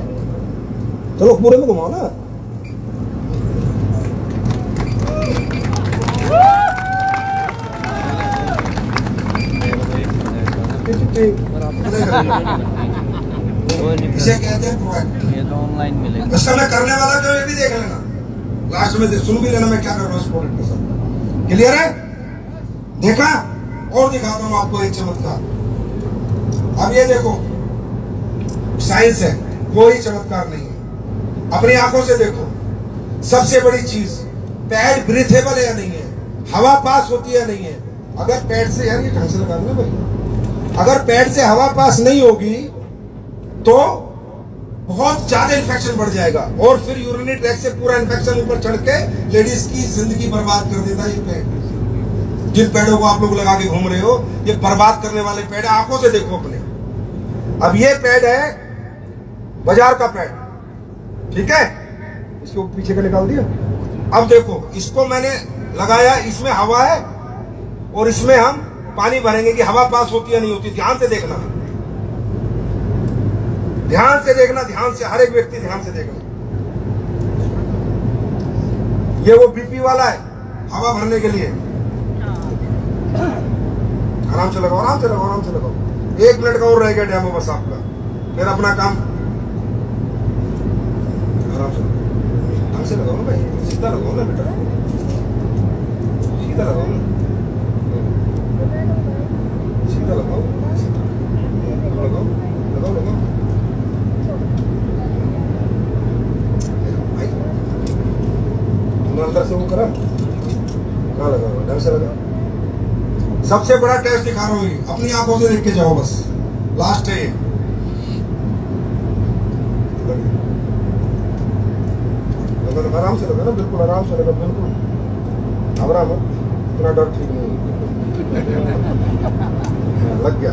Speaker 1: चलो पूरे में घुमाओ ना। इसे कहते हैं प्रोएक्ट।
Speaker 3: ये तो ऑनलाइन मिलेगा।
Speaker 1: इसका मैं करने वाला जो ये भी देख लेना, लास्ट में सुन भी लेना मैं क्या कर रहा हूँ इस प्रोडक्ट के साथ। क्लियर है? देखा? और दिखाता हूँ आपको एक चमत्कार। अब ये देखो, साइंस है, कोई चमत्कार नहीं है, अपनी आंखों से देखो। सबसे बड़ी चीज, पैड ब्रीथेबल है या नहीं है, हवा पास होती है नहीं है। अगर पैड से, यार ये ढंग से लगा दो ना भाई, अगर पैड से हवा पास नहीं होगी तो बहुत ज्यादा इन्फेक्शन बढ़ जाएगा, और फिर यूरिनरी ट्रैक्ट से पूरा इन्फेक्शन ऊपर चढ़ के लेडीज की जिंदगी बर्बाद कर देता है ये पैड। जिन पैडों को आप लोग लगा के घूम रहे हो, ये बर्बाद करने वाले पैड, आंखों से देखो अपने। अब ये पैड है बाजार का पैड, ठीक है, इसको पीछे का निकाल दिया। अब देखो इसको मैंने लगाया, इसमें हवा है और इसमें हम पानी भरेंगे कि हवा पास होती है नहीं होती। ध्यान से देखना, ध्यान से देखना, ध्यान से, हर एक व्यक्ति ध्यान से देखना। ये वो बीपी वाला है, हवा भरने के लिए। आराम से लगाओ, आराम से लगाओ, आराम से लगाओ। 1 मिनट का और रह गया डेमो बस आपका, फिर अपना काम। आराम से ढंग से लगाओ ना भाई, सीधा लगाओ ना बेटा, सीधा लगाओ ना, सीधा लगाओ, लगाओ लगाओ लगाओ। भाई तुमने अंदर से वो करा ना, लगाओ ढंग से लगाओ। सबसे बड़ा टेस्ट दिखा रहा हूँ, अपनी आंखों से देख के जाओ बस, लास्ट है ये। आराम से लगा ना, बिल्कुल आराम से लगा, बिल्कुल घबरा मत, इतना डर ठीक नहीं लग गया।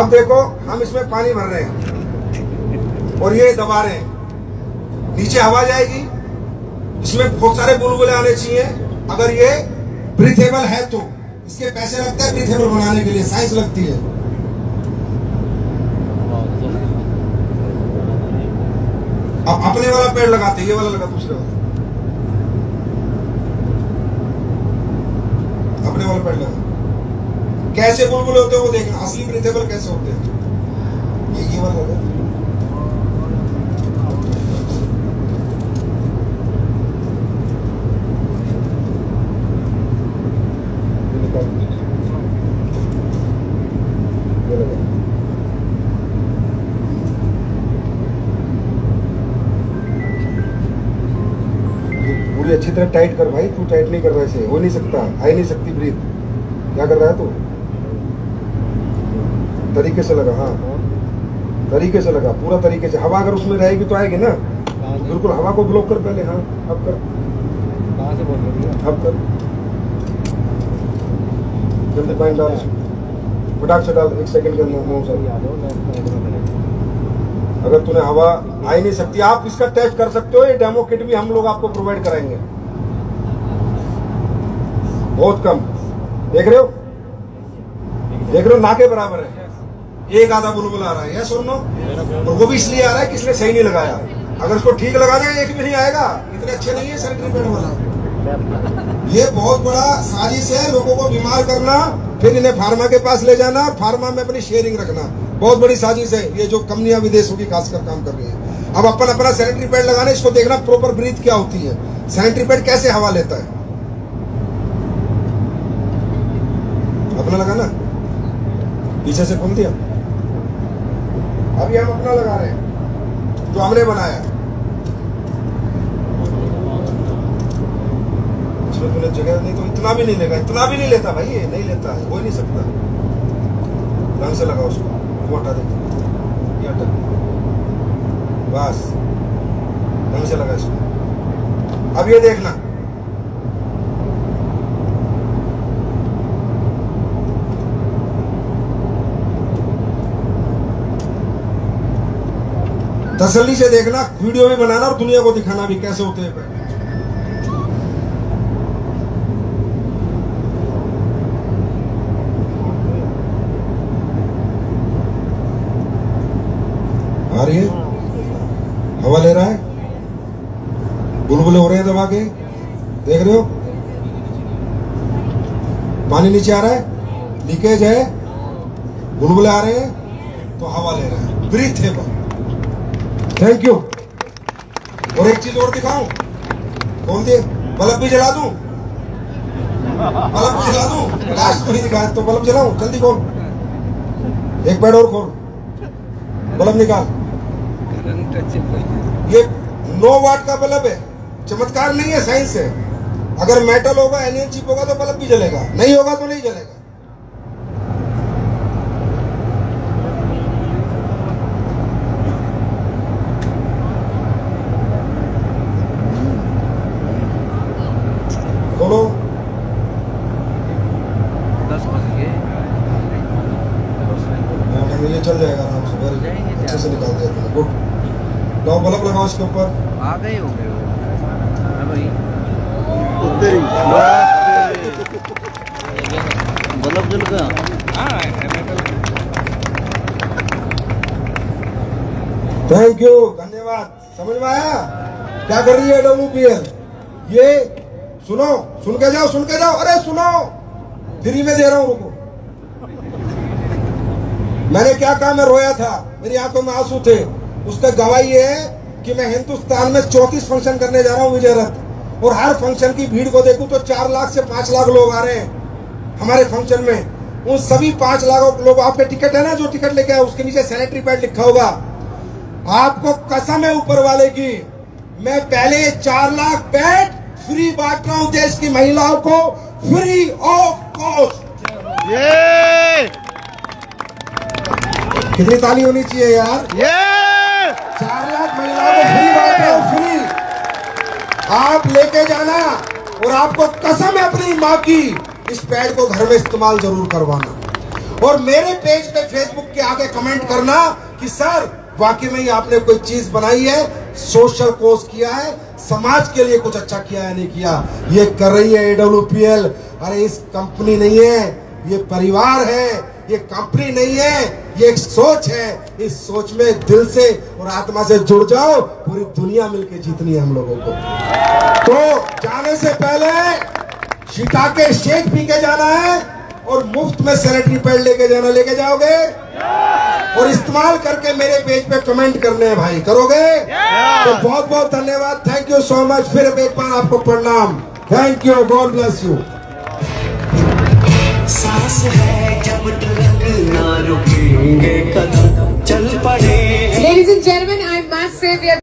Speaker 1: अब देखो हम इसमें पानी भर रहे हैं और ये दबा रहे हैं, नीचे हवा जाएगी, इसमें बहुत सारे बुलबुले आने चाहिए। अगर ये ब्रीथेबल है तो इसके पैसे लगते हैं ब्रीथेबल बनाने के लिए, साइंस लगती है। अब अपने वाला पेड़ लगाते, ये वाला लगा, दूसरे वाला, अपने वाला पेड़ लगा। कैसे बुलबुले होते हैं वो देखना, असली ब्रीथेबल कैसे होते हैं। ये वाला लगा, पूरी अच्छी तरह टाइट कर भाई, तू टाइट नहीं कर रहा, ऐसे हो नहीं सकता, आ ही नहीं सकती ब्रीथ। क्या कर रहा है तू? तरीके से लगा, हाँ तरीके से लगा, पूरा तरीके से। हवा अगर उसमें रहेगी तो आएगी ना, बिल्कुल हवा को ब्लॉक कर पहले। हाँ अब कर, अब कर, जल्दी पानी डाल, फटाक से डाल, 1 सेकंड के अंदर मुंह से। अगर तूने हवा आ ही नहीं सकती, आप इसका टेस्ट कर सकते हो, ये डेमो किट भी हम लोग आपको प्रोवाइड कराएंगे, बहुत कम। देख रहे हो, देख रहे हो, ना के बराबर है, एक आधा बुलबुल आ रहा है, यस और नो? और वो भी इसलिए आ रहा है कि इसने सही नहीं लगाया। अगर इसको ठीक लगा देगा एक भी नहीं आएगा। इतने अच्छे नहीं है सैनिटरी पैड वाला। ये बहुत बड़ा साजिश है, लोगों को बीमार करना, फिर इन्हें फार्मा के पास ले जाना और फार्मा में अपनी शेयरिंग रखना। बहुत बड़ी साजिश है ये, जो कंपनियां विदेशों की खासकर काम कर रही है। अब अपन अपना सैनिटरी पैड लगाना, इसको देखना प्रॉपर ब्रीथ क्या होती है, सैनिटरी पैड कैसे हवा लेता है। अपना लगाना, पीछे से खोल दिया। अभी हम अपना लगा रहे हैं जो हमने बनाया। इसमें तूने जगह नहीं तो इतना भी नहीं लेगा, इतना भी नहीं लेता भाई, ये नहीं लेता है, हो ही नहीं सकता। ढंग से लगा उसको, वो हटा दे, ये हटा, बस ढंग से लगा इसको। अब ये देखना, तसल्ली से देखना, वीडियो भी बनाना और दुनिया को दिखाना भी कैसे होते हैं पैर। आ रही है, हवा ले रहा है, बुलबुले हो रहे हैं दबा के, देख रहे हो, पानी नीचे आ रहा है, लीकेज है, बुलबुले आ रहे हैं, तो हवा ले रहा है, ब्रीथेबल। Thank you. और एक चीज और दिखाऊं, कौन दे, बल्ब भी जला दूं, बल्ब भी जला दूं, लास्ट में ही दिखाया तो बल्ब जलाऊं, जल्दी खोल, एक पैड और खोल, बल्ब निकाल। ये 9 वाट का बल्ब है, चमत्कार नहीं है, साइंस है। अगर मेटल होगा, एलियन चिप होगा तो बल्ब भी जलेगा, नहीं होगा तो नहीं जलेगा। बोलो
Speaker 3: 10 बज गए,
Speaker 1: ये चल जाएगा आराम से, वेरी अच्छे से निकाल दिया तुमने, गुड। लाओ बल्ब लगाओ इसके ऊपर,
Speaker 3: आ गए हो गए भाई, बल्ब जल गया।
Speaker 1: थैंक यू, धन्यवाद। समझ में आया क्या कर रही है WPL? ये सुनो, सुन के जाओ, सुन के जाओ, अरे सुनो, फ्री में दे रहा हूं, रुको। मैंने क्या कहा, मैं रोया था, मेरी आंखों में आंसू थे, उसका गवाही है कि मैं हिंदुस्तान में 34 फंक्शन करने जा रहा हूं विजय रथ, और हर फंक्शन की भीड़ को देखूं तो 4 लाख से 5 लाख लोग आ रहे हैं हमारे फंक्शन में। उन सभी 5 लाख लोग, आपके टिकट है ना, जो टिकट लेके आए उसके नीचे सैनिटरी पैड लिखा होगा। आपको कसम है ऊपर वाले की, मैं पहले 4 लाख पैड फ्री बांट रहा हूं देश की महिलाओं को, फ्री ऑफ कॉस्ट। कितनी ताली होनी चाहिए यार, 4 लाख महिलाओं को फ्री बांट रहा हूं, फ्री। आप लेके जाना, और आपको कसम है अपनी माँ की, इस पैड को घर में इस्तेमाल जरूर करवाना। और मेरे पेज पे फेसबुक के आगे कमेंट करना कि सर वाकई में ही आपने कोई चीज बनाई है, सोशल कोर्स किया है, समाज के लिए कुछ अच्छा किया है, नहीं किया। ये कर रही है AWPL। अरे इस कंपनी नहीं है, ये परिवार है, ये कंपनी नहीं है, ये एक सोच है। इस सोच में दिल से और आत्मा से जुड़ जाओ, पूरी दुनिया मिलके जीतनी है हम लोगों को। तो जाने से पहले शिकाके शेक पी के जाना है, और मुफ्त में सैनिटरी पैड लेके जाना, लेके जाओगे, और इस्तेमाल करके मेरे पेज पे कमेंट करने हैं भाई, करोगे? तो बहुत बहुत धन्यवाद, थैंक यू सो मच। फिर एक बार आपको प्रणाम, thank you, God bless you.
Speaker 5: सांस है जब तक ना रुकेंगे कदम चल पड़े।
Speaker 4: Ladies and gentlemen, I must say we are